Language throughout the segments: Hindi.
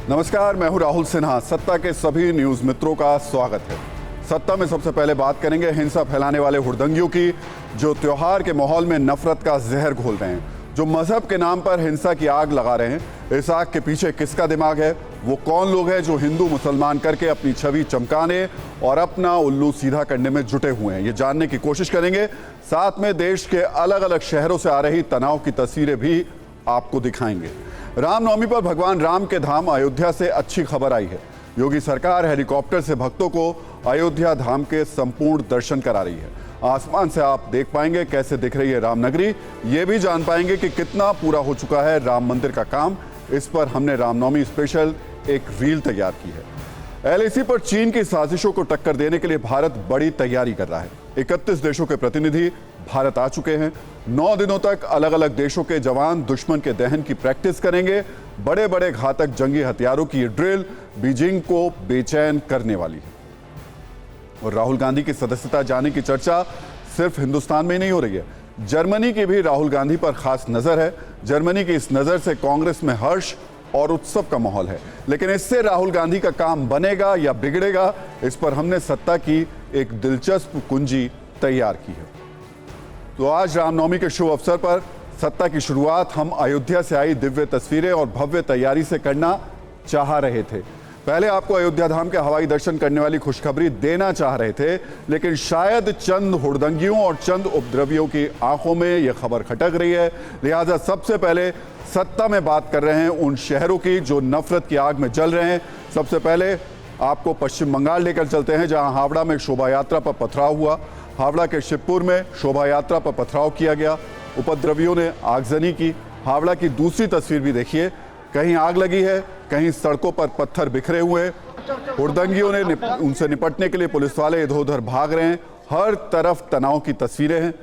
नमस्कार, मैं हूं राहुल सिन्हा। सत्ता के सभी न्यूज मित्रों का स्वागत है। सत्ता में सबसे पहले बात करेंगे हिंसा फैलाने वाले हुड़दंगियों की, जो त्योहार के माहौल में नफरत का जहर घोल रहे हैं, जो मजहब के नाम पर हिंसा की आग लगा रहे हैं। इस आग के पीछे किसका दिमाग है? वो कौन लोग हैं जो हिंदू मुसलमान करके अपनी छवि चमकाने और अपना उल्लू सीधा करने में जुटे हुए हैं? ये जानने की कोशिश करेंगे। साथ में देश के अलग अलग शहरों से आ रही तनाव की तस्वीरें भी आपको दिखाएंगे। रामनवमी पर भगवान राम के धाम अयोध्या से अच्छी खबर आई है। योगी सरकार हेलीकॉप्टर से भक्तों को अयोध्या धाम के संपूर्ण दर्शन करा रही है। आसमान से आप देख पाएंगे कैसे दिख रही है रामनगरी। ये भी जान पाएंगे कि कितना पूरा हो चुका है राम मंदिर का काम। इस पर हमने रामनवमी स्पेशल एक रील तैयार की है। एलएसी पर चीन की साजिशों को टक्कर देने के लिए भारत बड़ी तैयारी कर रहा है। 31 देशों के प्रतिनिधि भारत आ चुके हैं। 9 दिनों तक अलग अलग देशों के जवान दुश्मन के दहन की प्रैक्टिस करेंगे। बड़े बड़े घातक जंगी हथियारों की ये ड्रिल बीजिंग को बेचैन करने वाली है। और राहुल गांधी की सदस्यता जाने की चर्चा सिर्फ हिंदुस्तान में ही नहीं हो रही है, जर्मनी की भी राहुल गांधी पर खास नजर है। जर्मनी की इस नजर से कांग्रेस में हर्ष और उत्सव का माहौल है। लेकिन इससे राहुल गांधी का काम बनेगा या बिगड़ेगा, इस पर हमने सत्ता की एक दिलचस्प कुंजी तैयार की है। तो आज रामनवमी के शुभ अवसर पर सत्ता की शुरुआत हम अयोध्या से आई दिव्य तस्वीरें और भव्य तैयारी से करना चाह रहे थे। पहले आपको अयोध्या धाम के हवाई दर्शन करने वाली खुशखबरी देना चाह रहे थे, लेकिन शायद चंद हुड़दंगियों और चंद उपद्रवियों की आंखों में यह खबर खटक रही है। लिहाजा सबसे पहले सत्ता में बात कर रहे हैं उन शहरों की जो नफरत की आग में जल रहे हैं। सबसे पहले आपको पश्चिम बंगाल लेकर चलते हैं, जहां हावड़ा में शोभा यात्रा पर पथराव हुआ। हावड़ा के शिवपुर में शोभा यात्रा पर पथराव किया गया, उपद्रवियों ने आगजनी की। हावड़ा की दूसरी तस्वीर भी देखिए, कहीं आग लगी है, कहीं सड़कों पर पत्थर बिखरे हुए। हुड़दंगियों ने उनसे निपटने के लिए पुलिस वाले इधर उधर भाग रहे हैं। हर तरफ तनाव की तस्वीरें हैं।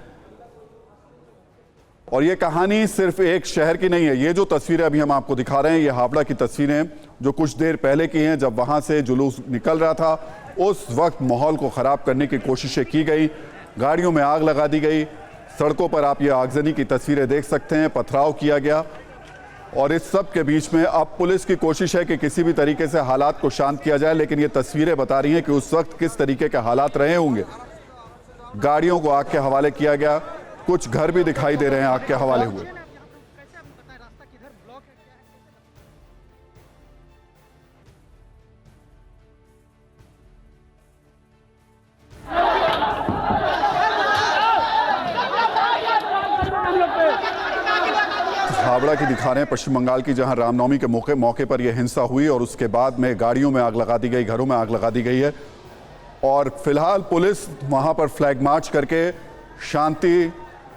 और ये कहानी सिर्फ एक शहर की नहीं है। ये जो तस्वीरें अभी हम आपको दिखा रहे हैं, ये हावड़ा की तस्वीरें हैं, जो कुछ देर पहले की हैं, जब वहां से जुलूस निकल रहा था। उस वक्त माहौल को खराब करने की कोशिशें की गई, गाड़ियों में आग लगा दी गई। सड़कों पर आप ये आगजनी की तस्वीरें देख सकते हैं, पथराव किया गया। और इस सब के बीच में अब पुलिस की कोशिश है कि किसी भी तरीके से हालात को शांत किया जाए, लेकिन ये तस्वीरें बता रही हैं कि उस वक्त किस तरीके के हालात रहे होंगे। गाड़ियों को आग के हवाले किया गया, कुछ घर भी दिखाई दे रहे हैं आग के हवाले हुए। हावड़ा की दिखा रहे हैं, पश्चिम बंगाल की, जहां रामनवमी के मौके पर यह हिंसा हुई और उसके बाद में गाड़ियों में आग लगा दी गई, घरों में आग लगा दी गई है। और फिलहाल पुलिस वहां पर फ्लैग मार्च करके शांति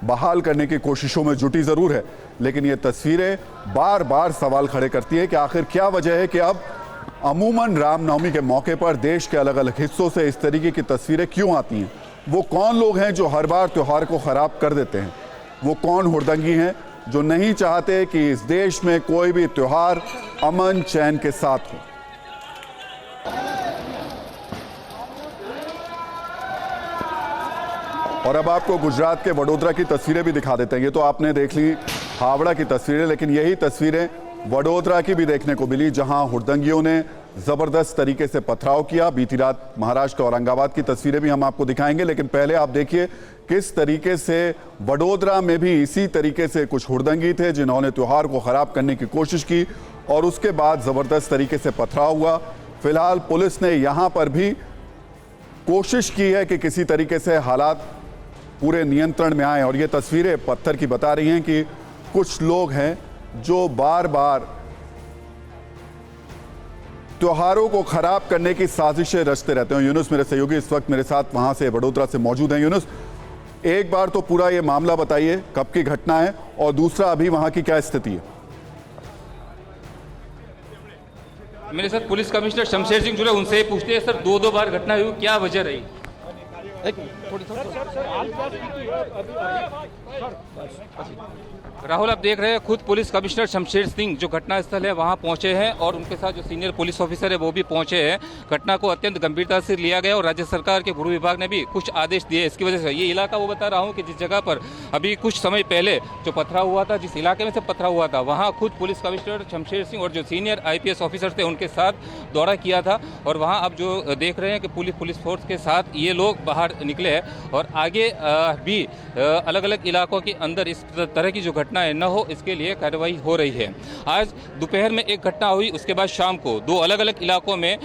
बहाल करने की कोशिशों में जुटी जरूर है, लेकिन ये तस्वीरें बार बार सवाल खड़े करती है कि आखिर क्या वजह है कि अब अमूमन रामनवमी के मौके पर देश के अलग अलग हिस्सों से इस तरीके की तस्वीरें क्यों आती हैं? वो कौन लोग हैं जो हर बार त्योहार को खराब कर देते हैं? वो कौन हुड़दंगी हैं जो नहीं चाहते कि इस देश में कोई भी त्योहार अमन चैन के साथ हो? और अब आपको गुजरात के वडोदरा की तस्वीरें भी दिखा देते हैं। ये तो आपने देख ली हावड़ा की तस्वीरें, लेकिन यही तस्वीरें वडोदरा की भी देखने को मिली, जहां हुड़दंगियों ने जबरदस्त तरीके से पथराव किया। बीती रात महाराष्ट्र के औरंगाबाद की तस्वीरें भी हम आपको दिखाएंगे, लेकिन पहले आप देखिए किस तरीके से वडोदरा में भी इसी तरीके से कुछ हुड़दंगी थे जिन्होंने त्योहार को खराब करने की कोशिश की और उसके बाद जबरदस्त तरीके से पथराव हुआ। फिलहाल पुलिस ने यहां पर भी कोशिश की है कि किसी तरीके से हालात पूरे नियंत्रण में आए। और ये तस्वीरें पत्थर की बता रही हैं कि कुछ लोग हैं जो बार बार त्योहारों को खराब करने की साजिशें रचते रहते हैं। यूनुस मेरे सहयोगी इस वक्त मेरे साथ वहां से वडोदरा से मौजूद हैं। यूनुस, एक बार तो पूरा ये मामला बताइए, कब की घटना है, और दूसरा अभी वहां की क्या स्थिति है? मेरे साथ पुलिस कमिश्नर शमशेर सिंह जुड़े, उनसे पूछते हैं सर, दो बार घटना हुई, क्या वजह रही? राहुल, आप देख रहे हैं खुद पुलिस कमिश्नर शमशेर सिंह जो घटनास्थल है वहां पहुंचे हैं और उनके साथ जो सीनियर पुलिस ऑफिसर है वो भी पहुंचे हैं। घटना को अत्यंत गंभीरता से लिया गया और राज्य सरकार के गृह विभाग ने भी कुछ आदेश दिए। इसकी वजह से ये इलाका, वो बता रहा हूं कि जिस जगह पर अभी कुछ समय पहले जो पथराव हुआ था, जिस इलाके में से पथराव हुआ था, वहाँ खुद पुलिस कमिश्नर शमशेर सिंह और जो सीनियर IPS ऑफिसर थे उनके साथ दौरा किया था। और वहाँ अब जो देख रहे हैं कि पुलिस फोर्स के साथ ये लोग बाहर निकले हैं और आगे भी अलग अलग इलाकों के अंदर इस तरह की जो घटनाएं न हो इसके लिए कार्रवाई हो रही है। आज दोपहर में एक घटना हुई, उसके बाद शाम को दो अलग अलग इलाकों में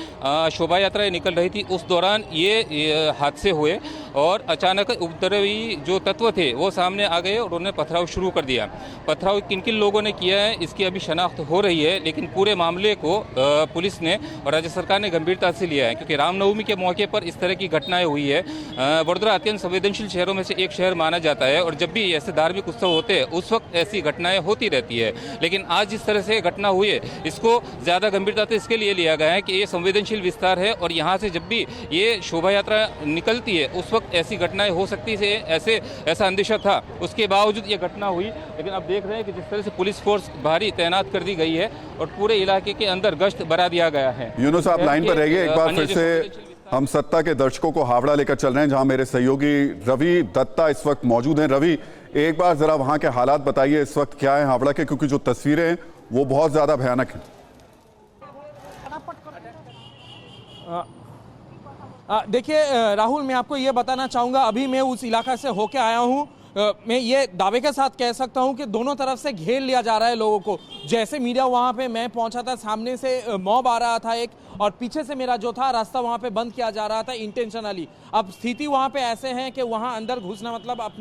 शोभा यात्राएं निकल रही थी। उस दौरान ये हादसे हुए और अचानक उपद्रवी जो तत्व थे वो सामने आ गए और उन्होंने पथराव शुरू कर दिया। पथराव किन किन लोगों ने किया है इसकी अभी शनाख्त हो रही है, लेकिन पूरे मामले को पुलिस ने और राज्य सरकार ने गंभीरता से लिया है, क्योंकि रामनवमी के मौके पर इस तरह की घटनाएं हुई है। वडोदरा अत्यंत संवेदनशील शहरों में से एक शहर माना जाता है और जब भी ऐसे धार्मिक उत्सव होते हैं उस वक्त ऐसी घटनाएं होती रहती है। लेकिन आज जिस तरह से घटना हुई है इसको ज़्यादा गंभीरता से इसके लिए लिया गया है कि ये संवेदनशील विस्तार है और यहाँ से जब भी ये शोभा यात्रा निकलती है उस वक्त ऐसी घटनाएं हो सकती है, ऐसा अंदेशा था। उसके बावजूद ये घटना हुई। लेकिन अब देख रहे हैं कि जिस तरह से पुलिस फोर्स भारी तैनात कर दी गई है और पूरे इलाके के अंदर गश्त बढ़ा दिया गया है। यूनुस, आप लाइन पर रहिए, एक बार फिर से हम सत्ता के दर्शकों को हावड़ा लेकर चल रहे हैं जहां मेरे सहयोगी रवि दत्ता इस वक्त मौजूद हैं। रवि, एक बार जरा वहां के हालात बताइए इस वक्त क्या है हावड़ा के, क्योंकि जो तस्वीरें हैं वो बहुत ज्यादा भयानक हैं। देखिए राहुल, मैं आपको ये बताना चाहूँगा, अभी मैं उस इलाका से होके आया हूँ। मैं ये दावे के साथ कह सकता हूँ कि दोनों तरफ से घेर लिया जा रहा है लोगों को। जैसे मीडिया वहाँ पे मैं पहुँचा था, सामने से मॉब आ रहा था एक, और पीछे से मेरा जो था रास्ता वहाँ पे बंद किया जा रहा था इंटेंशनली। अब स्थिति वहाँ पे ऐसे है कि वहाँ अंदर घुसना मतलब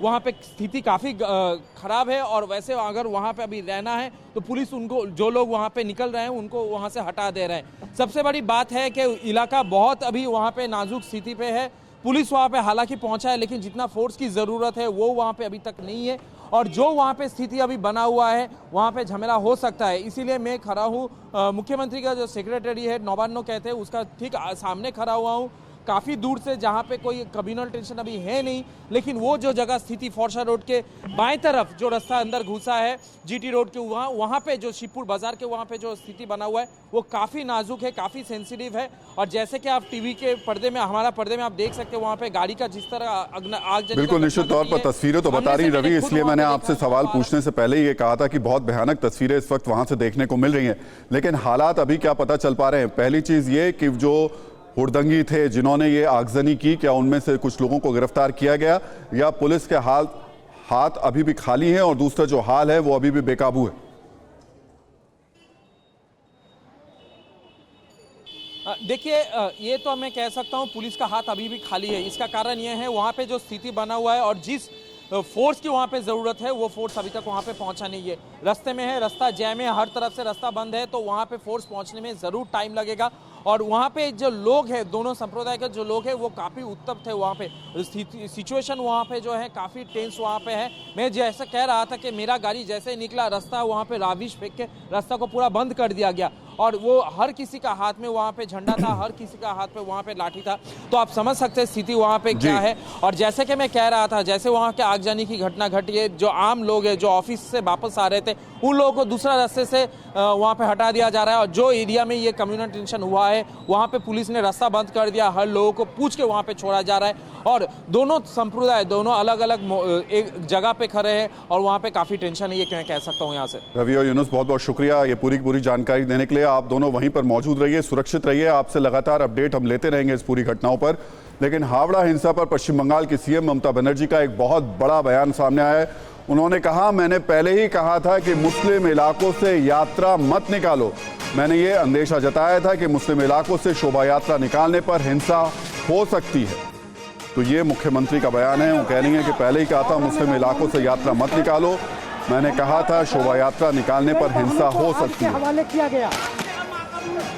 वहाँ पे स्थिति काफ़ी ख़राब है और वैसे अगर वहाँ पे अभी रहना है तो पुलिस उनको, जो लोग वहाँ पे निकल रहे हैं उनको वहाँ से हटा दे रहे हैं। सबसे बड़ी बात है कि इलाका बहुत अभी वहाँ पे नाजुक स्थिति पे है। पुलिस वहाँ पे हालांकि पहुंचा है लेकिन जितना फोर्स की ज़रूरत है वो वहाँ पे अभी तक नहीं है और जो वहाँ पे स्थिति अभी बना हुआ है वहाँ पे झमेला हो सकता है। इसीलिए मैं खड़ा हूँ, मुख्यमंत्री का जो सेक्रेटरी है नवान्नो कहते हैं उसका ठीक सामने खड़ा हुआ हूँ, काफ़ी दूर से, जहाँ पे कोई कम्युनल टेंशन अभी है नहीं। लेकिन वो जो जगह स्थिति फोर्सा रोड के बाएं तरफ जो रास्ता अंदर घुसा है GT रोड के वहाँ पे जो शिवपुर बाजार के वहाँ पे जो स्थिति बना हुआ है वो काफ़ी नाजुक है, काफ़ी सेंसिटिव है। और जैसे कि आप टीवी के पर्दे में, हमारा पर्दे में आप देख सकते हैं वहाँ पे गाड़ी का जिस तरह आग, बिल्कुल निश्चित तौर पर तस्वीरें तो बता रही रवि, इसलिए मैंने आपसे सवाल पूछने से पहले ये कहा था कि बहुत भयानक तस्वीरें इस वक्त वहां से देखने को मिल रही हैं। लेकिन हालात अभी क्या पता चल पा रहे हैं? पहली चीज ये कि जो हुड़दंगी थे जिन्होंने ये आगजनी की, क्या उनमें से कुछ लोगों को गिरफ्तार किया गया या पुलिस के हाथ अभी भी खाली हैं और दूसरा जो हाल है वो अभी भी बेकाबू है? देखिए ये तो मैं कह सकता हूँ पुलिस का हाथ अभी भी खाली है। इसका कारण ये है वहाँ पे जो स्थिति बना हुआ है और जिस फोर्स की वहाँ पे ज़रूरत है वो फोर्स अभी तक वहाँ पे पहुँचा नहीं है। रास्ते में है, रास्ता जैम है, हर तरफ से रास्ता बंद है, तो वहाँ पे फोर्स पहुँचने में ज़रूर टाइम लगेगा। और वहाँ पे जो लोग हैं, दोनों संप्रदाय के जो लोग हैं वो काफ़ी उत्तप्त है। वहाँ पे सिचुएशन वहाँ पे जो है काफ़ी टेंस वहाँ पे है। मैं जैसे कह रहा था कि मेरा गाड़ी जैसे निकला, रास्ता वहाँ पे राविश फेंक के रास्ता को पूरा बंद कर दिया गया और वो हर किसी का हाथ में वहाँ पे झंडा था, हर किसी का हाथ पे वहाँ पे लाठी था। तो आप समझ सकते हैं स्थिति वहाँ पे क्या है। और जैसे कि मैं कह रहा था, जैसे वहाँ के आगजनी की घटना घटी है, जो आम लोग हैं जो ऑफिस से वापस आ रहे थे उन लोगों को दूसरा रास्ते से वहाँ पे हटा दिया जा रहा है। और जो एरिया में ये कम्युनल टेंशन हुआ है वहाँ पे पुलिस ने रास्ता बंद कर दिया, हर लोगों को पूछ के वहाँ पे छोड़ा जा रहा है। और दोनों संप्रदाय दोनों अलग अलग एक जगह पे खड़े हैं और वहाँ पे काफ़ी टेंशन है, ये मैं कह सकता हूँ यहाँ से। रवि और यूनुस, बहुत बहुत शुक्रिया ये पूरी जानकारी देने के लिए। आप दोनों वहीं पर मौजूद रहिए, सुरक्षित रहिए, आपसे लगातार अपडेट हम लेते रहेंगे इस पूरी घटनाओं पर। लेकिन हावड़ा हिंसा पर पश्चिम बंगाल की CM ममता बनर्जी का एक बहुत बड़ा बयान सामने आया है। उन्होंने कहा, मैंने पहले ही कहा था कि मुस्लिम इलाकों से यात्रा मत निकालो। मैंने ये अंदेशा जताया था कि मुस्लिम इलाकों से शोभा यात्रा निकालने पर हिंसा हो सकती है। तो ये मुख्यमंत्री का बयान है। वो कह रही हैं कि पहले ही कहा था मुस्लिम इलाकों से यात्रा मत निकालो, मैंने कहा था शोभा यात्रा निकालने पर हिंसा हो सकती है। हवाले किया गया।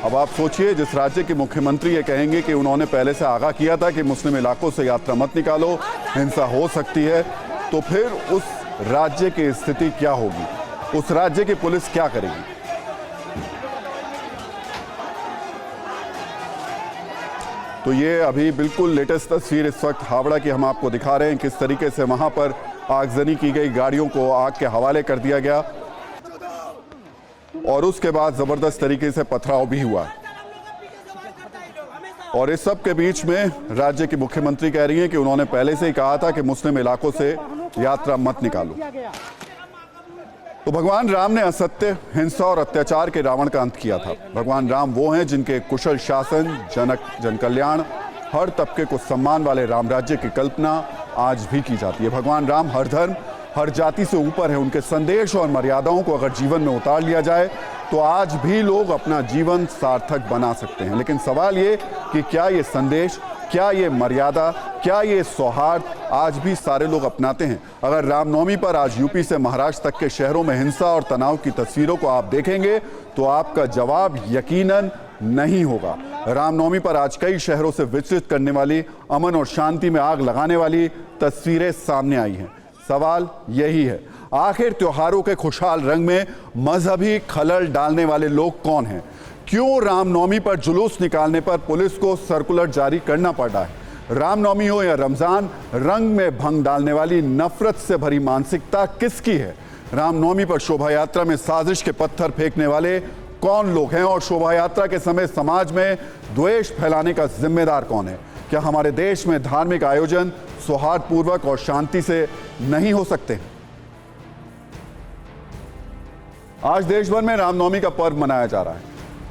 अब आप सोचिए, जिस राज्य के मुख्यमंत्री ये कहेंगे कि उन्होंने पहले से आगाह किया था कि मुस्लिम इलाकों से यात्रा मत निकालो, हिंसा हो सकती है, तो फिर उस राज्य की स्थिति क्या होगी? उस राज्य की पुलिस क्या करेगी? तो ये अभी बिल्कुल लेटेस्ट तस्वीर इस वक्त हावड़ा की हम आपको दिखा रहे हैं, किस तरीके से वहां पर आगजनी की गई, गाड़ियों को आग के हवाले कर दिया गया और उसके बाद जबरदस्त तरीके से पथराव भी हुआ। और इस सब के बीच में राज्य की मुख्यमंत्री कह रही हैं कि उन्होंने पहले से ही कहा था कि मुस्लिम इलाकों से यात्रा मत निकालो। तो भगवान राम ने असत्य, हिंसा और अत्याचार के रावण का अंत किया था। भगवान राम वो हैं जिनके कुशल शासन, जन कल्याण, हर तबके को सम्मान वाले राम राज्य की कल्पना आज भी की जाती है। भगवान राम हर धर्म, हर जाति से ऊपर है। उनके संदेश और मर्यादाओं को अगर जीवन में उतार लिया जाए तो आज भी लोग अपना जीवन सार्थक बना सकते हैं। लेकिन सवाल ये कि क्या ये संदेश, क्या ये मर्यादा, क्या ये सौहार्द आज भी सारे लोग अपनाते हैं? अगर रामनवमी पर आज यूपी से महाराष्ट्र तक के शहरों में हिंसा और तनाव की तस्वीरों को आप देखेंगे तो आपका जवाब यकीनन नहीं होगा। रामनवमी पर आज कई शहरों से विचलित करने वाली, अमन और शांति में आग लगाने वाली तस्वीरें सामने आई हैं। सवाल यही है, आखिर त्योहारों के खुशहाल रंग में मजहबी खलल डालने वाले लोग कौन हैं? क्यों रामनवमी पर जुलूस निकालने पर पुलिस को सर्कुलर जारी करना पड़ रहा है? रामनवमी हो या रमजान, रंग में भंग डालने वाली नफरत से भरी मानसिकता किसकी है? रामनवमी पर शोभा यात्रा में साजिश के पत्थर फेंकने वाले कौन लोग हैं और शोभा यात्रा के समय समाज में द्वेष फैलाने का जिम्मेदार कौन है? क्या हमारे देश में धार्मिक आयोजन सौहार्दपूर्वक और शांति से नहीं हो सकते? आज देश भर में रामनवमी का पर्व मनाया जा रहा है।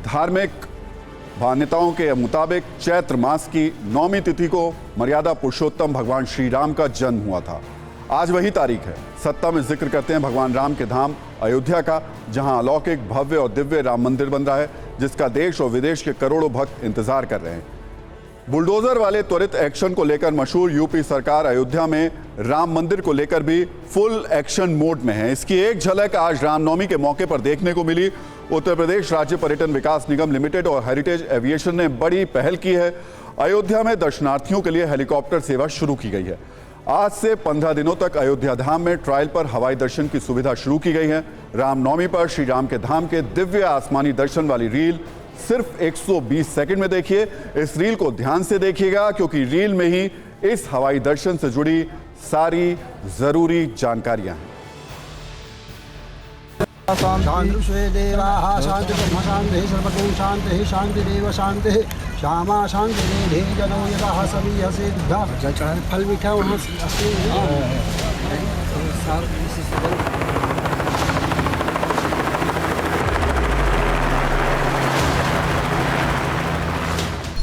धार्मिक मान्यताओं के मुताबिक चैत्र मास की 9वीं तिथि को मर्यादा पुरुषोत्तम भगवान श्री राम का जन्म हुआ था। आज वही तारीख है। सत्ता में जिक्र करते हैं भगवान राम के धाम अयोध्या का, जहां अलौकिक, भव्य और दिव्य राम मंदिर बन रहा है, जिसका देश और विदेश के करोड़ों भक्त इंतजार कर रहे हैं। बुलडोजर वाले त्वरित एक्शन को लेकर मशहूर यूपी सरकार अयोध्या में राम मंदिर को लेकर भी फुल एक्शन मोड में है। इसकी एक झलक आज रामनवमी के मौके पर देखने को मिली। उत्तर प्रदेश राज्य पर्यटन विकास निगम लिमिटेड और हेरिटेज एविएशन ने बड़ी पहल की है। अयोध्या में दर्शनार्थियों के लिए हेलीकॉप्टर सेवा शुरू की गई है। आज से 15 दिनों तक अयोध्या धाम में ट्रायल पर हवाई दर्शन की सुविधा शुरू की गई है। रामनवमी पर श्री राम के धाम के दिव्य आसमानी दर्शन वाली रील सिर्फ 120 सेकंड में देखिए। इस रील को ध्यान से देखिएगा क्योंकि रील में ही इस हवाई दर्शन से जुड़ी सारी जरूरी जानकारियां हैं। श्यामा शांति फल मीठा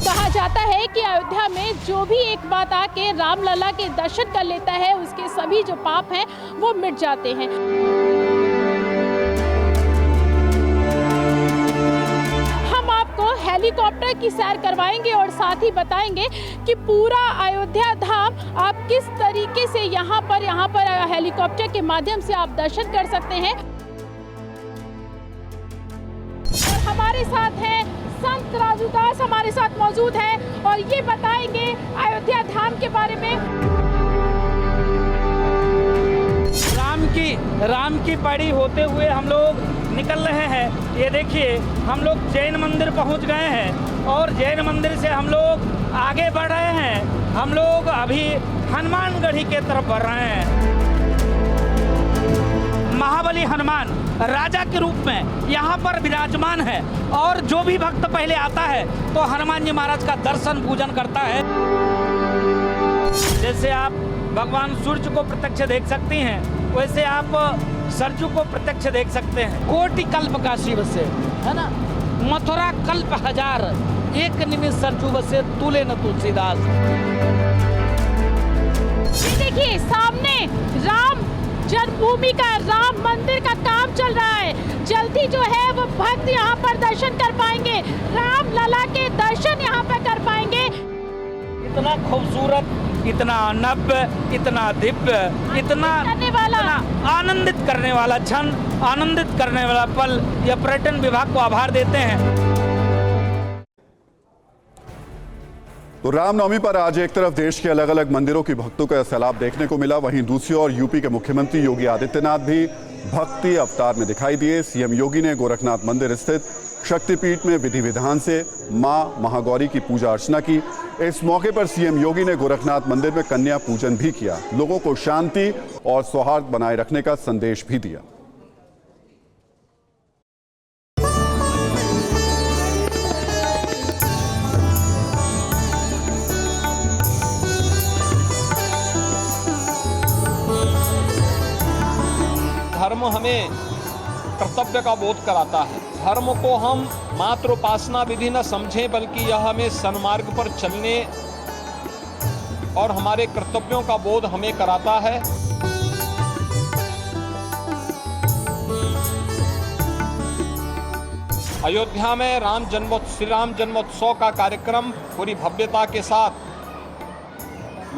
वहाँ जाता है कि अयोध्या में जो भी एक बात आके रामलला के दर्शन कर लेता है उसके सभी जो पाप हैं वो मिट जाते हैं। हम आपको हेलीकॉप्टर की सैर करवाएंगे और साथ ही बताएंगे कि पूरा अयोध्या धाम आप किस तरीके से यहाँ पर हेलीकॉप्टर के माध्यम से आप दर्शन कर सकते हैं। और हमारे साथ हैं संत राजू दास, हमारे साथ मौजूद है और ये बताएंगे अयोध्या धाम के बारे में। राम की पड़ी होते हुए हम लोग निकल रहे हैं। ये देखिए हम लोग जैन मंदिर पहुंच गए हैं और जैन मंदिर से हम लोग आगे बढ़ रहे हैं। हम लोग अभी हनुमानगढ़ी के तरफ बढ़ रहे हैं। महाबली हनुमान राजा के रूप में यहाँ पर विराजमान है और जो भी भक्त पहले आता है तो हनुमान जी महाराज का दर्शन पूजन करता है। जैसे आप भगवान सूर्य को प्रत्यक्ष देख सकती हैं, वैसे आप सरजू को प्रत्यक्ष देख सकते हैं। कोटि कल्प काशी बसे, है ना, मथुरा कल्प हजार, एक निमिष सरजू बसे, तुले न तुलसीदास। देखिए सामने राम जन्मभूमि का, राम मंदिर का काम चल रहा है। जल्दी जो है वो भक्त यहाँ पर दर्शन कर पाएंगे, राम लला के दर्शन यहाँ पर कर पाएंगे। इतना खूबसूरत, इतना नव्य, इतना दिव्य, इतना आनंदित करने वाला क्षण, आनंदित करने वाला पल, यह पर्यटन विभाग को आभार देते हैं। तो रामनवमी पर आज एक तरफ देश के अलग अलग मंदिरों की भक्तों का सैलाब देखने को मिला, वहीं दूसरी ओर यूपी के मुख्यमंत्री योगी आदित्यनाथ भी भक्ति अवतार में दिखाई दिए। सीएम योगी ने गोरखनाथ मंदिर स्थित शक्तिपीठ में विधि विधान से मां महागौरी की पूजा अर्चना की। इस मौके पर सीएम योगी ने गोरखनाथ मंदिर में कन्या पूजन भी किया, लोगों को शांति और सौहार्द बनाए रखने का संदेश भी दिया। धर्म हमें कर्तव्य का बोध कराता है। धर्म को हम मात्र उपासना विधि न समझें, बल्कि यह हमें सन्मार्ग पर चलने और हमारे कर्तव्यों का बोध हमें कराता है। अयोध्या में श्री राम जन्मोत्सव का कार्यक्रम पूरी भव्यता के साथ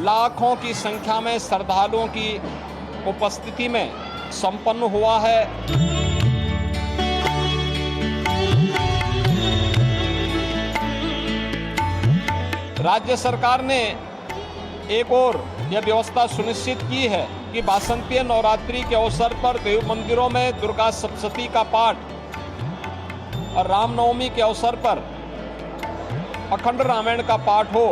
लाखों की संख्या में श्रद्धालुओं की उपस्थिति में संपन्न हुआ है। राज्य सरकार ने एक और यह व्यवस्था सुनिश्चित की है कि वासंतीय नवरात्रि के अवसर पर देव मंदिरों में दुर्गा सप्तशती का पाठ और रामनवमी के अवसर पर अखंड रामायण का पाठ हो।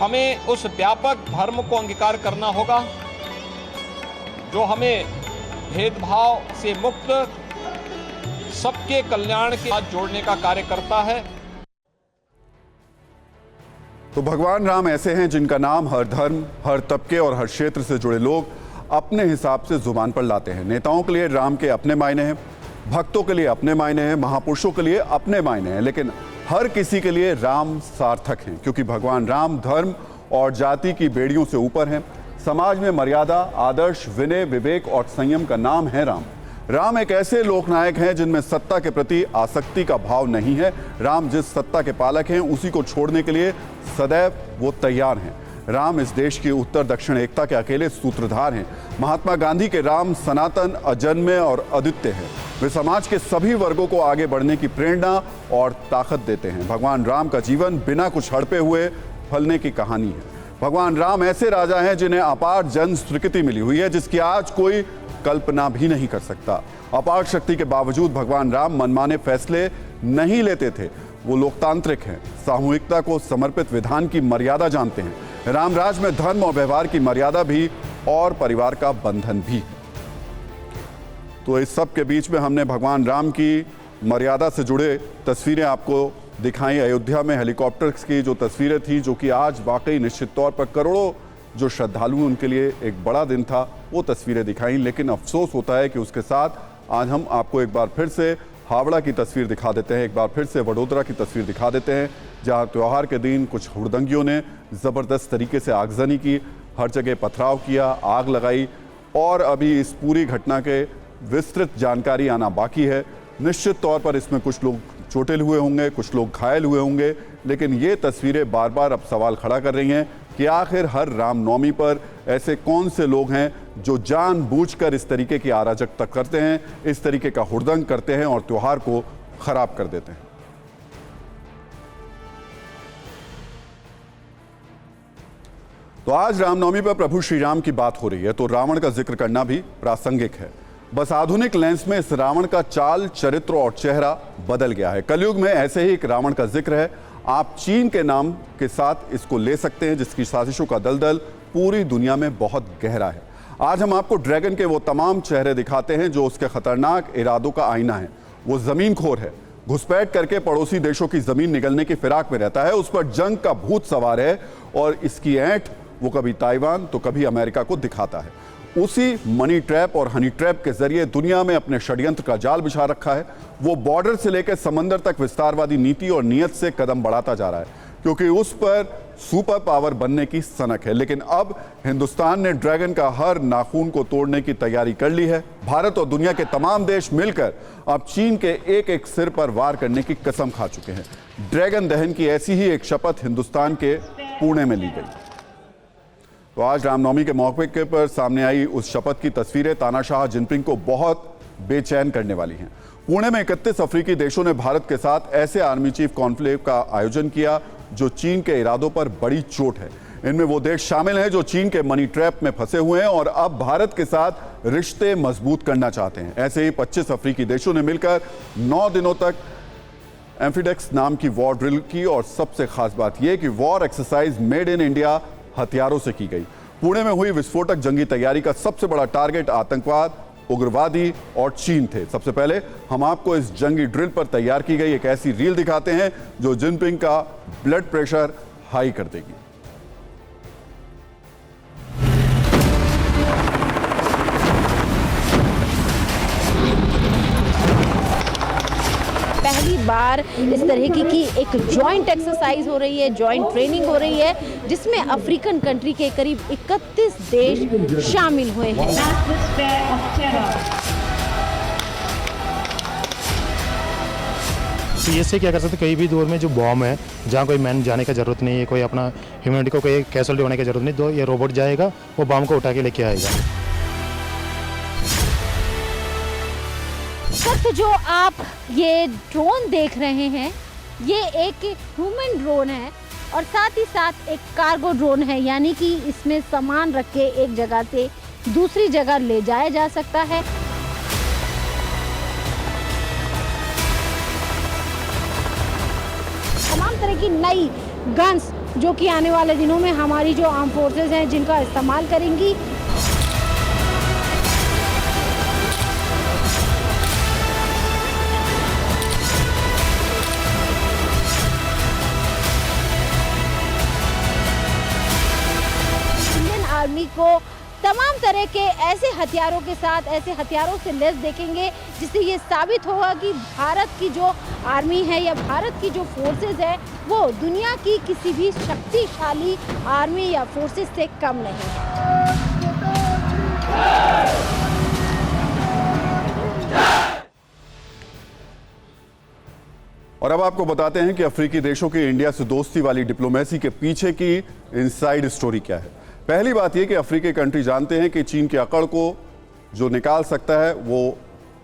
हमें उस व्यापक धर्म को अंगीकार करना होगा जो हमें भेदभाव से मुक्त सबके कल्याण के साथ जोड़ने का कार्य करता है। तो भगवान राम ऐसे हैं जिनका नाम हर धर्म, हर तबके और हर क्षेत्र से जुड़े लोग अपने हिसाब से जुबान पर लाते हैं। नेताओं के लिए राम के अपने मायने हैं, भक्तों के लिए अपने मायने हैं, महापुरुषों के लिए अपने मायने हैं, लेकिन हर किसी के लिए राम सार्थक हैं, क्योंकि भगवान राम धर्म और जाति की बेड़ियों से ऊपर हैं। समाज में मर्यादा, आदर्श, विनय, विवेक और संयम का नाम है राम। राम एक ऐसे लोकनायक हैं जिनमें सत्ता के प्रति आसक्ति का भाव नहीं है। राम जिस सत्ता के पालक हैं उसी को छोड़ने के लिए सदैव वो तैयार हैं। राम इस देश की उत्तर दक्षिण एकता के अकेले सूत्रधार हैं। महात्मा गांधी के राम सनातन, अजन्मे और अद्वितीय हैं। वे समाज के सभी वर्गों को आगे बढ़ने की प्रेरणा और ताकत देते हैं। भगवान राम का जीवन बिना कुछ हड़पे हुए फलने की कहानी है। भगवान राम ऐसे राजा हैं जिन्हें अपार जन स्वीकृति मिली हुई है, जिसकी आज कोई कल्पना भी नहीं कर सकता। अपार शक्ति के बावजूद भगवान राम मनमाने फैसले नहीं लेते थे। वो लोकतांत्रिक हैं, सामूहिकता को समर्पित विधान की मर्यादा जानते हैं। रामराज में धर्म और व्यवहार की मर्यादा भी और परिवार का बंधन भी है। तो इस सब के बीच में हमने भगवान राम की मर्यादा से जुड़े तस्वीरें आपको दिखाई। अयोध्या में हेलीकॉप्टर्स की जो तस्वीरें थी, जो कि आज वाकई निश्चित तौर पर करोड़ों जो श्रद्धालु हैं उनके लिए एक बड़ा दिन था, वो तस्वीरें दिखाई। लेकिन अफसोस होता है कि उसके साथ आज हम आपको एक बार फिर से हावड़ा की तस्वीर दिखा देते हैं, एक बार फिर से वडोदरा की तस्वीर दिखा देते हैं, जहां त्यौहार के दिन कुछ हुड़दंगियों ने ज़बरदस्त तरीके से आगजनी की, हर जगह पथराव किया, आग लगाई और अभी इस पूरी घटना के विस्तृत जानकारी आना बाकी है। निश्चित तौर पर इसमें कुछ लोग चोटिल हुए होंगे, कुछ लोग घायल हुए होंगे, लेकिन ये तस्वीरें बार बार अब सवाल खड़ा कर रही हैं कि आखिर हर रामनवमी पर ऐसे कौन से लोग हैं जो जानबूझकर इस तरीके की अराजकता करते हैं, इस तरीके का हुड़दंग करते हैं और त्यौहार को खराब कर देते हैं। तो आज रामनवमी पर प्रभु श्री राम की बात हो रही है, तो रावण का जिक्र करना भी प्रासंगिक है। बस आधुनिक लेंस में इस रावण का चाल, चरित्र और चेहरा बदल गया है। कलयुग में ऐसे ही एक रावण का जिक्र है। आप चीन के नाम के साथ इसको ले सकते हैं, जिसकी साजिशों का दलदल पूरी दुनिया में बहुत गहरा है। आज हम आपको ड्रैगन के वो तमाम चेहरे दिखाते हैं जो उसके खतरनाक इरादों का आईना है। वो जमीनखोर है, घुसपैठ करके पड़ोसी देशों की जमीन निगलने की फिराक में रहता है, उस पर जंग का भूत सवार है और इसकी ऐंठ वो कभी ताइवान तो कभी अमेरिका को दिखाता है। उसी मनी ट्रैप और हनी ट्रैप के जरिए दुनिया में अपने षड्यंत्र का जाल बिछा रखा है। वो बॉर्डर से लेकर समंदर तक विस्तारवादी नीति और नियत से कदम बढ़ाता जा रहा है, क्योंकि उस पर सुपर पावर बनने की सनक है। लेकिन अब हिंदुस्तान ने ड्रैगन का हर नाखून को तोड़ने की तैयारी कर ली है। भारत और दुनिया के तमाम देश मिलकर अब चीन के एक एक सिर पर वार करने की कसम खा चुके हैं। ड्रैगन दहन की ऐसी ही एक शपथ हिंदुस्तान के पुणे में ली गई। तो आज रामनवमी के मौके पर सामने आई उस शपथ की तस्वीरें तानाशाह जिनपिंग को बहुत बेचैन करने वाली हैं। पुणे में 31 अफ्रीकी देशों ने भारत के साथ ऐसे आर्मी चीफ कॉन्क्लेव का आयोजन किया जो चीन के इरादों पर बड़ी चोट है। इनमें वो देश शामिल हैं जो चीन के मनी ट्रैप में फंसे हुए हैं और अब भारत के साथ रिश्ते मजबूत करना चाहते हैं। ऐसे ही 25 अफ्रीकी देशों ने मिलकर 9 दिनों तक एम्फिडेक्स नाम की वॉर ड्रिल की और सबसे खास बात यह कि war exercise made in India हथियारों से की गई। पुणे में हुई विस्फोटक जंगी तैयारी का सबसे बड़ा टारगेट आतंकवाद, उग्रवादी और चीन थे। सबसे पहले हम आपको इस जंगी ड्रिल पर तैयार की गई एक ऐसी रील दिखाते हैं जो जिनपिंग का ब्लड प्रेशर हाई कर देगी। पहली बार इस तरह की एक जॉइंट एक्सरसाइज हो रही है, जॉइंट ट्रेनिंग हो रही है, जिसमें अफ्रीकन कंट्री के करीब 31 देश शामिल हुए हैं। तो ये से क्या कर सकते कहीं भी दौर में जो बॉम्ब है जहाँ कोई मैन जाने का जरूरत नहीं है, कोई अपना ह्यूमैनिटी को कोई कैजुअल्टी होने की जरूरत नहीं, तो ये रोबोट जाएगा वो बॉम्ब को उठा के लेके आएगा। वक्त जो आप ये ड्रोन देख रहे हैं ये एक ह्यूमन ड्रोन है और साथ ही साथ एक कार्गो ड्रोन है, यानी कि इसमें सामान रख के एक जगह से दूसरी जगह ले जाया जा सकता है। तमाम तरह की नई गन्स जो कि आने वाले दिनों में हमारी जो आर्म फोर्सेस हैं जिनका इस्तेमाल करेंगी। आर्मी को तमाम तरह के ऐसे हथियारों के साथ, ऐसे हथियारों से लैस देखेंगे जिससे ये साबित होगा कि भारत की जो आर्मी है या भारत की जो फोर्सेस है वो दुनिया की किसी भी शक्तिशाली आर्मी या फोर्सेस से कम नहीं है। और अब आपको बताते हैं कि अफ्रीकी देशों की इंडिया से दोस्ती वाली डिप्लोमेसी के पीछे की इनसाइड स्टोरी क्या है। पहली बात यह कि अफ्रीकी कंट्री जानते हैं कि चीन की अकड़ को जो निकाल सकता है वो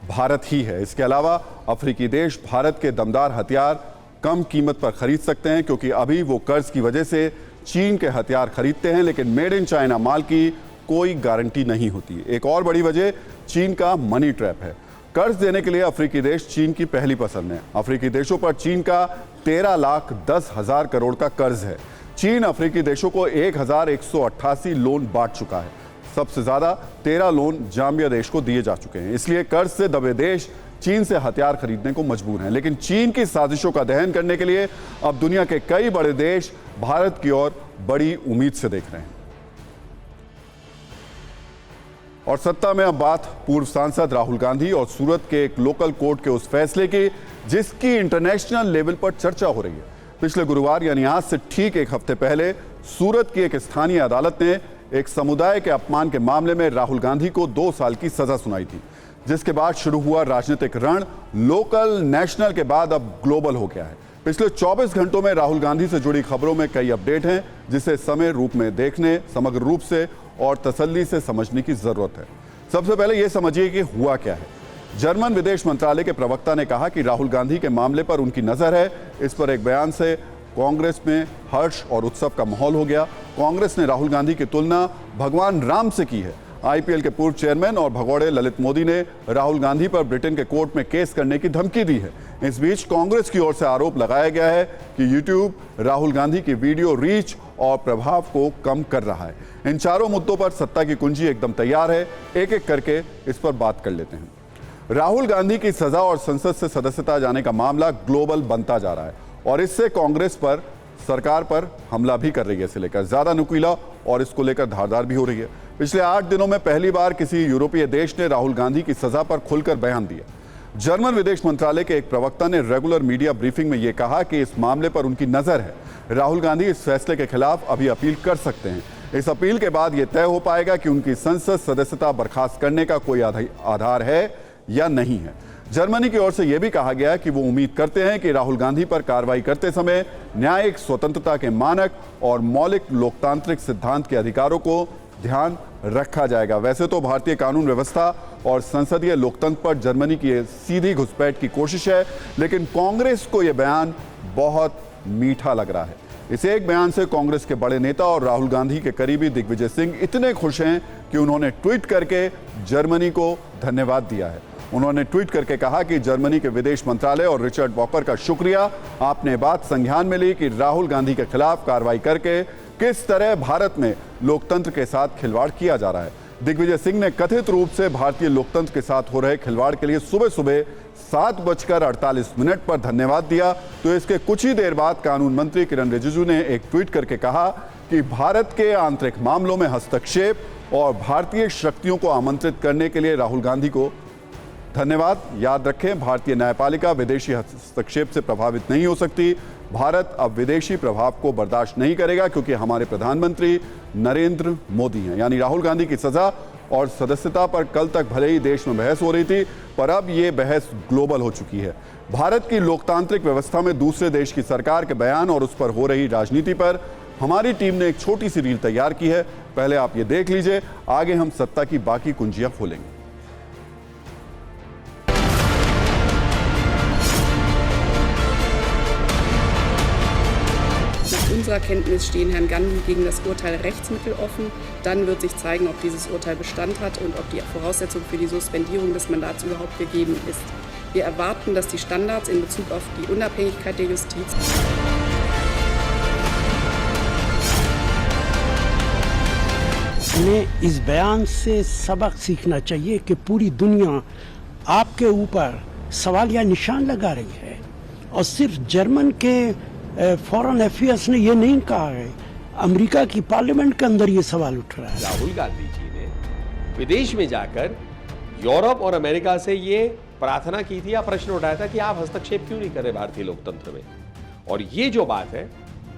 भारत ही है। इसके अलावा अफ्रीकी देश भारत के दमदार हथियार कम कीमत पर खरीद सकते हैं क्योंकि अभी वो कर्ज की वजह से चीन के हथियार खरीदते हैं, लेकिन मेड इन चाइना माल की कोई गारंटी नहीं होती। एक और बड़ी वजह चीन का मनी ट्रैप है। कर्ज देने के लिए अफ्रीकी देश चीन की पहली पसंद है। अफ्रीकी देशों पर चीन का 13,10,000 करोड़ का कर्ज है। चीन अफ्रीकी देशों को 1,188 लोन बांट चुका है। सबसे ज्यादा 13 लोन जाम्बिया देश को दिए जा चुके हैं। इसलिए कर्ज से दबे देश चीन से हथियार खरीदने को मजबूर हैं। लेकिन चीन की साजिशों का दहन करने के लिए अब दुनिया के कई बड़े देश भारत की ओर बड़ी उम्मीद से देख रहे हैं। और सत्ता में अब बात पूर्व सांसद राहुल गांधी और सूरत के एक लोकल कोर्ट के उस फैसले की जिसकी इंटरनेशनल लेवल पर चर्चा हो रही है। पिछले गुरुवार यानी आज से ठीक एक हफ्ते पहले सूरत की एक स्थानीय अदालत ने एक समुदाय के अपमान के मामले में राहुल गांधी को 2 साल की सजा सुनाई थी, जिसके बाद शुरू हुआ राजनीतिक रण लोकल नेशनल के बाद अब ग्लोबल हो गया है। पिछले 24 घंटों में राहुल गांधी से जुड़ी खबरों में कई अपडेट हैं जिसे समय रूप में देखने, समग्र रूप से और तसल्ली से समझने की जरूरत है। सबसे पहले यह समझिए कि हुआ क्या है। जर्मन विदेश मंत्रालय के प्रवक्ता ने कहा कि राहुल गांधी के मामले पर उनकी नजर है। इस पर एक बयान से कांग्रेस में हर्ष और उत्सव का माहौल हो गया। कांग्रेस ने राहुल गांधी की तुलना भगवान राम से की है। आईपीएल के पूर्व चेयरमैन और भगोड़े ललित मोदी ने राहुल गांधी पर ब्रिटेन के कोर्ट में केस करने की धमकी दी है। इस बीच कांग्रेस की ओर से आरोप लगाया गया है कि यूट्यूब राहुल गांधी की वीडियो रीच और प्रभाव को कम कर रहा है। इन चारों मुद्दों पर सत्ता की कुंजी एकदम तैयार है। एक एक करके इस पर बात कर लेते हैं। राहुल गांधी की सजा और संसद से सदस्यता जाने का मामला ग्लोबल बनता जा रहा है और इससे कांग्रेस पर, सरकार पर हमला भी कर रही है। इसे लेकर ज्यादा नुकीला और इसको लेकर धारदार भी हो रही है। पिछले 8 दिनों में पहली बार किसी यूरोपीय देश ने राहुल गांधी की सजा पर खुलकर बयान दिया। जर्मन विदेश मंत्रालय के एक प्रवक्ता ने रेगुलर मीडिया ब्रीफिंग में यह कहा कि इस मामले पर उनकी नजर है। राहुल गांधी इस फैसले के खिलाफ अभी अपील कर सकते हैं। इस अपील के बाद यह तय हो पाएगा कि उनकी संसद सदस्यता बर्खास्त करने का कोई आधार है या नहीं है। जर्मनी की ओर से यह भी कहा गया कि वो उम्मीद करते हैं कि राहुल गांधी पर कार्रवाई करते समय न्यायिक स्वतंत्रता के मानक और मौलिक लोकतांत्रिक सिद्धांत के अधिकारों को ध्यान रखा जाएगा। वैसे तो भारतीय कानून व्यवस्था और संसदीय लोकतंत्र पर जर्मनी की ये सीधी घुसपैठ की कोशिश है, लेकिन कांग्रेस को यह बयान बहुत मीठा लग रहा है। इस एक बयान से कांग्रेस के बड़े नेता और राहुल गांधी के करीबी दिग्विजय सिंह इतने खुश हैं कि उन्होंने ट्वीट करके जर्मनी को धन्यवाद दिया है। उन्होंने ट्वीट करके कहा कि जर्मनी के विदेश मंत्रालय और रिचर्ड वॉकर का शुक्रिया, आपने बात संज्ञान में ली कि राहुल गांधी के खिलाफ कार्रवाई करके किस तरह भारत में लोकतंत्र के साथ खिलवाड़ किया जा रहा है। दिग्विजय सिंह ने कथित रूप से भारतीय लोकतंत्र के साथ हो रहे खिलवाड़ के लिए सुबह सुबह 7:48 पर धन्यवाद दिया, तो इसके कुछ ही देर बाद कानून मंत्री किरण रिजिजू ने एक ट्वीट करके कहा कि भारत के आंतरिक मामलों में हस्तक्षेप और भारतीय शक्तियों को आमंत्रित करने के लिए राहुल गांधी को धन्यवाद। याद रखें, भारतीय न्यायपालिका विदेशी हस्तक्षेप से प्रभावित नहीं हो सकती। भारत अब विदेशी प्रभाव को बर्दाश्त नहीं करेगा, क्योंकि हमारे प्रधानमंत्री नरेंद्र मोदी हैं। यानी राहुल गांधी की सजा और सदस्यता पर कल तक भले ही देश में बहस हो रही थी, पर अब ये बहस ग्लोबल हो चुकी है। भारत की लोकतांत्रिक व्यवस्था में दूसरे देश की सरकार के बयान और उस पर हो रही राजनीति पर हमारी टीम ने एक छोटी सी रील तैयार की है। पहले आप ये देख लीजिए, आगे हम सत्ता की बाकी कुंजियां खोलेंगे। Nach unserer Kenntnis stehen Herrn Gandhi gegen das Urteil Rechtsmittel offen. Dann wird sich zeigen, ob dieses Urteil Bestand hat und ob die Voraussetzung für die Suspendierung des Mandats überhaupt gegeben ist. Wir erwarten, dass die Standards in Bezug auf die Unabhängigkeit der Justiz हमें इस बयान से सबक सीखना चाहिए कि पूरी दुनिया आपके ऊपर सवाल या निशान लगा रही है, और सिर्फ जर्मन के फॉरेन अफेयर्स ने ये नहीं कहा है, अमेरिका की पार्लियामेंट के अंदर ये सवाल उठ रहा है। राहुल गांधी जी ने विदेश में जाकर यूरोप और अमेरिका से ये प्रार्थना की थी या प्रश्न उठाया था कि आप हस्तक्षेप क्यों नहीं कर रहे भारतीय लोकतंत्र में। और ये जो बात है,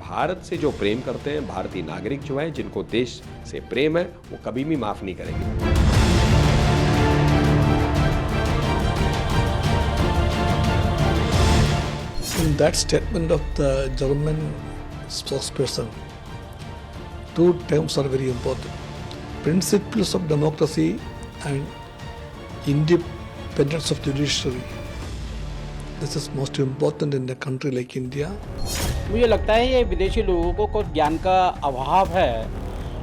भारत से जो प्रेम करते हैं भारतीय नागरिक जो है, जिनको देश से प्रेम है, वो कभी भी माफ नहीं करेंगे। In that statement of the German spokesperson, two terms are very important: principles of democracy and independence of judiciary. This is most important in a country like India. मुझे लगता है ये विदेशी लोगों को ज्ञान का अभाव है।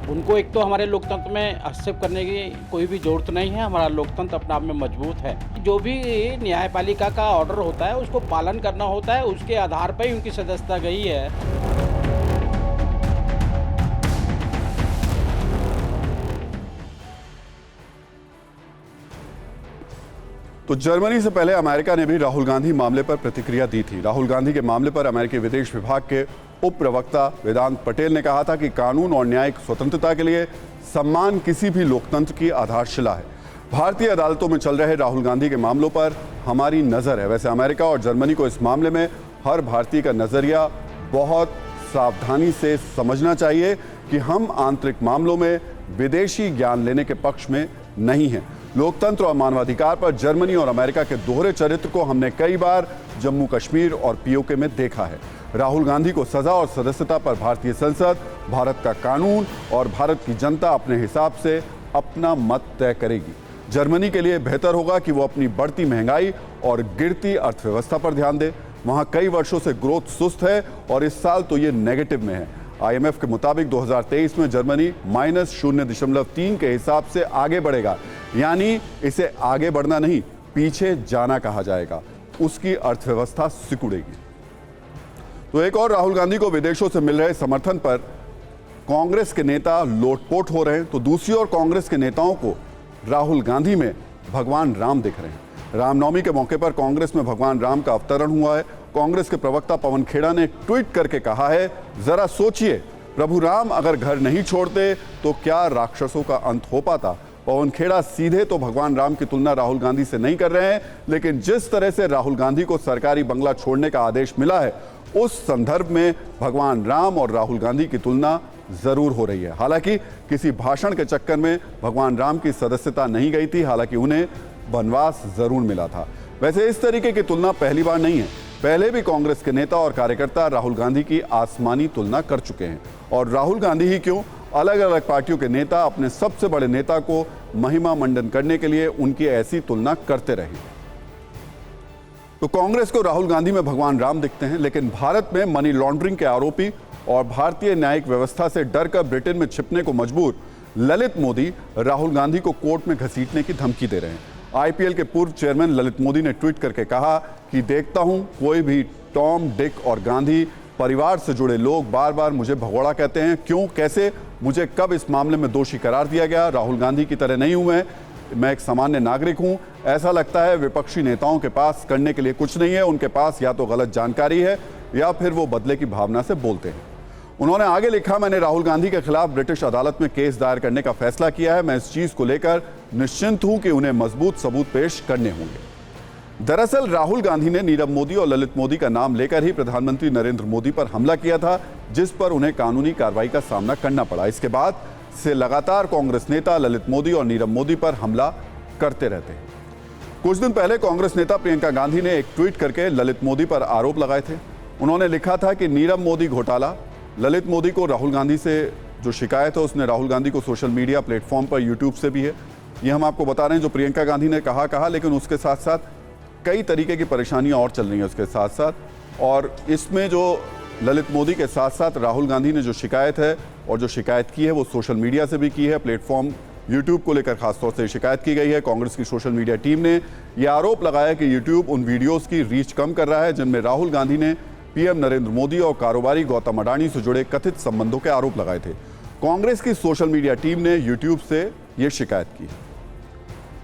उनको एक तो हमारे लोकतंत्र में हस्तक्षेप करने की कोई भी जरूरत नहीं है। हमारा लोकतंत्र अपने आप में मजबूत है। जो भी न्यायपालिका का ऑर्डर होता है उसको पालन करना होता है, उसके आधार पर ही उनकी सदस्यता गई है। तो जर्मनी से पहले अमेरिका ने भी राहुल गांधी मामले पर प्रतिक्रिया दी थी। राहुल गांधी के मामले पर अमेरिकी विदेश विभाग के उप प्रवक्ता वेदांत पटेल ने कहा था कि कानून और न्यायिक स्वतंत्रता के लिए सम्मान किसी भी लोकतंत्र की आधारशिला है। भारतीय अदालतों में चल रहे राहुल गांधी के मामलों पर हमारी नज़र है। वैसे अमेरिका और जर्मनी को इस मामले में हर भारतीय का नज़रिया बहुत सावधानी से समझना चाहिए कि हम आंतरिक मामलों में विदेशी ज्ञान लेने के पक्ष में नहीं हैं। लोकतंत्र और मानवाधिकार पर जर्मनी और अमेरिका के दोहरे चरित्र को हमने कई बार जम्मू कश्मीर और पीओके में देखा है। राहुल गांधी को सजा और सदस्यता पर भारतीय संसद, भारत का कानून और भारत की जनता अपने हिसाब से अपना मत तय करेगी। जर्मनी के लिए बेहतर होगा कि वो अपनी बढ़ती महंगाई और गिरती अर्थव्यवस्था पर ध्यान दे। वहां कई वर्षों से ग्रोथ सुस्त है और इस साल तो ये नेगेटिव में है। IMF के मुताबिक 2023 में जर्मनी -0.3 के हिसाब से आगे बढ़ेगा, यानी इसे आगे बढ़ना नहीं, पीछे जाना कहा जाएगा। उसकी अर्थव्यवस्था सिकुड़ेगी। तो एक और राहुल गांधी को विदेशों से मिल रहे समर्थन पर कांग्रेस के नेता लोटपोट हो रहे हैं, तो दूसरी ओर कांग्रेस के नेताओं को राहुल गांधी में भगवान राम दिख रहे हैं। रामनवमी के मौके पर कांग्रेस में भगवान राम का अवतरण हुआ है। कांग्रेस के प्रवक्ता पवन खेड़ा ने ट्वीट करके कहा है, जरा सोचिए, प्रभु राम अगर घर नहीं छोड़ते तो क्या राक्षसों का अंत हो पाता। पवन खेड़ा सीधे तो भगवान राम की तुलना राहुल गांधी से नहीं कर रहे हैं, लेकिन जिस तरह से राहुल गांधी को सरकारी बंगला छोड़ने का आदेश मिला है, उस संदर्भ में भगवान राम और राहुल गांधी की तुलना जरूर हो रही है। हालांकि किसी भाषण के चक्कर में भगवान राम की सदस्यता नहीं गई थी, हालांकि उन्हें वनवास जरूर मिला था। वैसे इस तरीके की तुलना पहली बार नहीं है। पहले भी कांग्रेस के नेता और कार्यकर्ता राहुल गांधी की आसमानी तुलना कर चुके हैं। और राहुल गांधी ही क्यों, अलग अलग पार्टियों के नेता अपने सबसे बड़े नेता को महिमा मंडन करने के लिए उनकी ऐसी तुलना करते रहे। तो कांग्रेस को राहुल गांधी में भगवान राम दिखते हैं, लेकिन भारत में मनी लॉन्ड्रिंग के आरोपी और भारतीय न्यायिक व्यवस्था से डरकर ब्रिटेन में छिपने को मजबूर ललित मोदी राहुल गांधी को कोर्ट में घसीटने की धमकी दे रहे हैं। आईपीएल के पूर्व चेयरमैन ललित मोदी ने ट्वीट करके कहा कि देखता हूं कोई भी टॉम, डिक और गांधी परिवार से जुड़े लोग बार बार मुझे भगोड़ा कहते हैं। क्यों, कैसे, मुझे कब इस मामले में दोषी करार दिया गया? राहुल गांधी की तरह नहीं हूं मैं एक सामान्य नागरिक हूं। ऐसा लगता है विपक्षी नेताओं के पास करने के लिए कुछ नहीं है, उनके पास या तो गलत जानकारी है या फिर वो बदले की भावना से बोलते हैं। उन्होंने आगे लिखा, मैंने राहुल गांधी के खिलाफ ब्रिटिश अदालत में केस दायर करने का फैसला किया है। मैं इस चीज को लेकर निश्चिंत हूं कि उन्हें मजबूत सबूत पेश करने होंगे। दरअसल राहुल गांधी ने नीरव मोदी और ललित मोदी का नाम लेकर ही प्रधानमंत्री नरेंद्र मोदी पर हमला किया था, जिस पर उन्हें कानूनी कार्रवाई का सामना करना पड़ा। इसके बाद से लगातार कांग्रेस नेता ललित मोदी और नीरव मोदी पर हमला करते रहते हैं। कुछ दिन पहले कांग्रेस नेता प्रियंका गांधी ने एक ट्वीट करके ललित मोदी पर आरोप लगाए थे। उन्होंने लिखा था कि नीरव मोदी घोटाला, ललित मोदी को राहुल गांधी से जो शिकायत है उसने राहुल गांधी को सोशल मीडिया प्लेटफॉर्म पर यूट्यूब से भी है। ये हम आपको बता रहे हैं जो प्रियंका गांधी ने कहा, लेकिन उसके साथ साथ कई तरीके की परेशानियां और चल रही हैं उसके साथ साथ। और इसमें जो ललित मोदी के साथ साथ राहुल गांधी ने जो शिकायत है और जो शिकायत की है वो सोशल मीडिया से भी की है। प्लेटफॉर्म यूट्यूब को लेकर खासतौर से शिकायत की गई है। कांग्रेस की सोशल मीडिया टीम ने यह आरोप लगाया कि यूट्यूब उन वीडियोस की रीच कम कर रहा है जिनमें राहुल गांधी ने पीएम नरेंद्र मोदी और कारोबारी गौतम अडानी से जुड़े कथित संबंधों के आरोप लगाए थे। कांग्रेस की सोशल मीडिया टीम ने यूट्यूब से यह शिकायत की।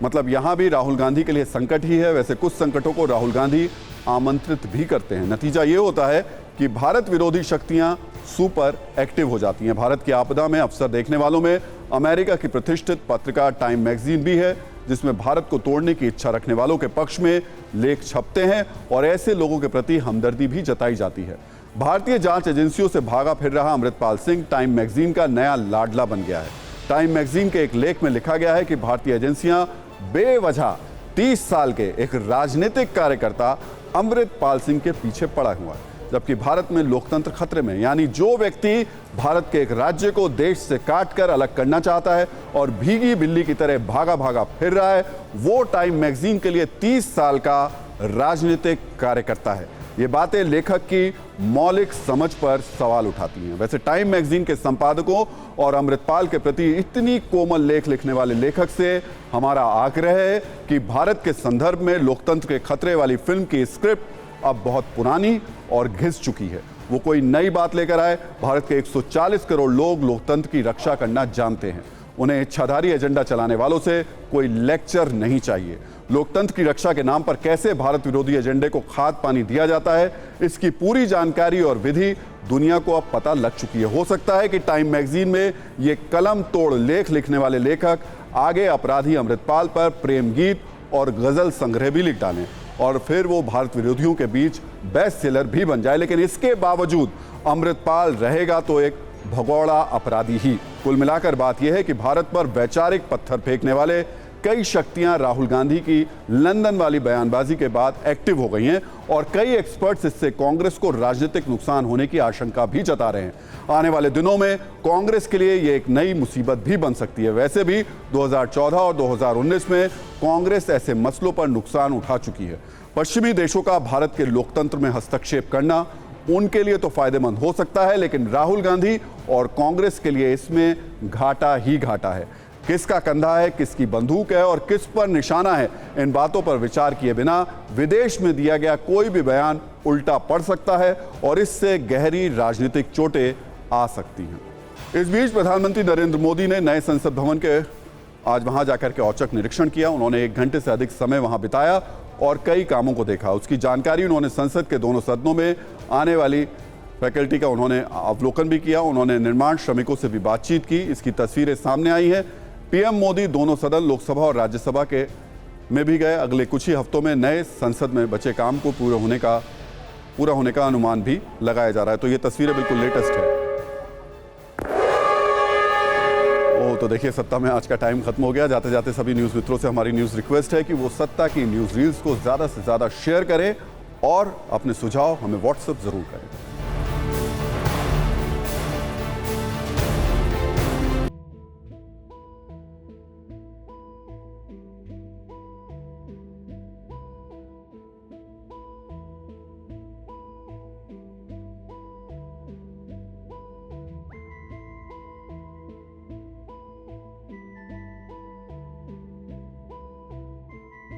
मतलब यहां भी राहुल गांधी के लिए संकट ही है। वैसे कुछ संकटों को राहुल गांधी आमंत्रित भी करते हैं। नतीजा ये होता है कि भारत विरोधी शक्तियां सुपर एक्टिव हो जाती हैं। भारत की आपदा में अवसर देखने वालों में अमेरिका की प्रतिष्ठित पत्रिका टाइम मैगजीन भी है, जिसमें भारत को तोड़ने की इच्छा रखने वालों के पक्ष में लेख छपते हैं और ऐसे लोगों के प्रति हमदर्दी भी जताई जाती है। भारतीय जांच एजेंसियों से भागा फिर रहा अमृतपाल सिंह टाइम मैगजीन का नया लाडला बन गया है। टाइम मैगजीन के एक लेख में लिखा गया है कि भारतीय एजेंसियां बेवजह 30 साल के एक राजनीतिक कार्यकर्ता अमृतपाल सिंह के पीछे पड़ा हुआ है, जबकि भारत में लोकतंत्र खतरे में। यानी जो व्यक्ति भारत के एक राज्य को देश से काटकर अलग करना चाहता है और भीगी बिल्ली की तरह भागा भागा फिर रहा है, वो टाइम मैगजीन के लिए 30 साल का राजनीतिक कार्यकर्ता है। ये बातें लेखक की मौलिक समझ पर सवाल उठाती हैं। वैसे टाइम मैगजीन के संपादकों और अमृतपाल के प्रति इतनी कोमल लेख लिखने वाले लेखक से हमारा आग्रह है कि भारत के संदर्भ में लोकतंत्र के खतरे वाली फिल्म की स्क्रिप्ट अब बहुत पुरानी और घिस चुकी है। वो कोई नई बात लेकर आए। भारत के 140 करोड़ लोग लोकतंत्र की रक्षा करना जानते हैं। उन्हें इच्छाधारी एजेंडा चलाने वालों से कोई लेक्चर नहीं चाहिए। लोकतंत्र की रक्षा के नाम पर कैसे भारत विरोधी एजेंडे को खाद पानी दिया जाता है, इसकी पूरी जानकारी और विधि दुनिया को अब पता लग चुकी है। हो सकता है कि टाइम मैगजीन में ये कलम तोड़ लेख लिखने वाले लेखक आगे अपराधी अमृतपाल पर प्रेम गीत और गजल संग्रह भी लिख डालें और फिर वो भारत विरोधियों के बीच बेस्ट सेलर भी बन जाए। लेकिन इसके बावजूद अमृतपाल रहेगा तो एक भगोड़ा अपराधी ही। कुल मिलाकर बात यह है कि भारत पर वैचारिक पत्थर फेंकने वाले कई शक्तियां राहुल गांधी की लंदन वाली बयानबाजी के बाद एक्टिव हो गई हैं और कई एक्सपर्ट्स इससे कांग्रेस को राजनीतिक नुकसान होने की आशंका भी जता रहे हैं। आने वाले दिनों में कांग्रेस के लिए ये एक नई मुसीबत भी बन सकती है। वैसे भी 2014 और 2019 में कांग्रेस ऐसे मसलों पर नुकसान उठा चुकी है। पश्चिमी देशों का भारत के लोकतंत्र में हस्तक्षेप करना उनके लिए तो फायदेमंद हो सकता है, लेकिन राहुल गांधी और कांग्रेस के लिए इसमें घाटा ही घाटा है। किसका कंधा है, किसकी बंदूक है और किस पर निशाना है, इन बातों पर विचार किए बिना विदेश में दिया गया कोई भी बयान उल्टा पड़ सकता है और इससे गहरी राजनीतिक चोटें आ सकती हैं। इस बीच प्रधानमंत्री नरेंद्र मोदी ने नए संसद भवन के आज वहां जाकर के औचक निरीक्षण किया। उन्होंने 1 घंटे से अधिक समय वहां बिताया और कई कामों को देखा। उसकी जानकारी उन्होंने संसद के दोनों सदनों में आने वाली फैकल्टी का उन्होंने अवलोकन भी किया। उन्होंने निर्माण श्रमिकों से भी बातचीत की। इसकी तस्वीरें सामने आई हैं। पीएम मोदी दोनों सदन लोकसभा और राज्यसभा के में भी गए। अगले कुछ ही हफ्तों में नए संसद में बचे काम को पूरा होने का अनुमान भी लगाया जा रहा है। तो ये तस्वीरें बिल्कुल लेटेस्ट है। तो देखिए, सत्ता में आज का टाइम खत्म हो गया। जाते जाते सभी न्यूज़ मित्रों से हमारी न्यूज़ रिक्वेस्ट है कि वो सत्ता की न्यूज़ रील्स को ज़्यादा से ज़्यादा शेयर करें और अपने सुझाव हमें व्हाट्सएप ज़रूर करें।